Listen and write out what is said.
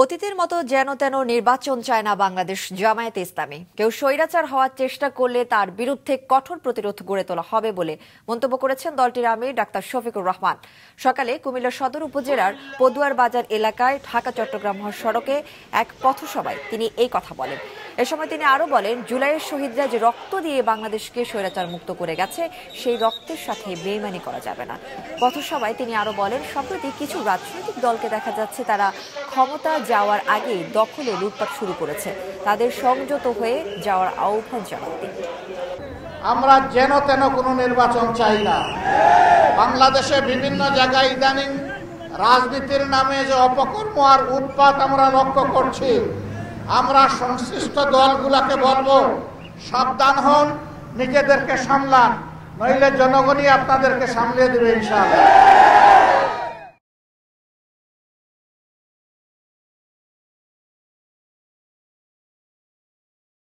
অতীতের মতো যেন তেন নির্বাচন চায় না বাংলাদেশ জামায়াতে ইসলামী। কেউ স্বৈরাচার হওয়ার চেষ্টা করলে তার বিরুদ্ধে কঠোর প্রতিরোধ গড়ে তোলা হবে বলে মন্তব্য করেছেন দলটির আমির ডাক্তার শফিকুর রহমান। সকালে কুমিল্লা সদর উপজেলার পদুয়ার বাজার এলাকায় ঢাকা চট্টগ্রাম মহাসড়কে এক পথসভায় তিনি এই কথা বলেন। এ সময় তিনি আরো বলেন, জুলাইয়ের শহীদরা যে রক্ত দিয়ে বাংলাদেশকে স্বৈরাচার মুক্ত করে গেছে, সেই রক্তের সাথে বেইমানি করা যাবে না। পথসভায় তিনি আরো বলেন, সম্প্রতি কিছু রাজনৈতিক দলকে দেখা যাচ্ছে তারা ক্ষমতা যাওয়ার আগে দখল ও লুটপাট শুরু করেছে, তাদের সংযত হয়ে যাওয়ার আহ্বান জানান তিনি। আমরা যেন তেন কোনো নির্বাচন চাই না। বাংলাদেশে বিভিন্ন জায়গায় ইদানিং রাজনীতির নামে যে অপকর্ম আর উৎপাত আমরা লক্ষ্য করছি, আমরা সংশ্লিষ্ট দলগুলোকে বলবো, সাবধান হন, নিজেদেরকে সামলান, নইলে জনগণই আপনাদেরকে সামলিয়ে দেবে ইনশাআল্লাহ।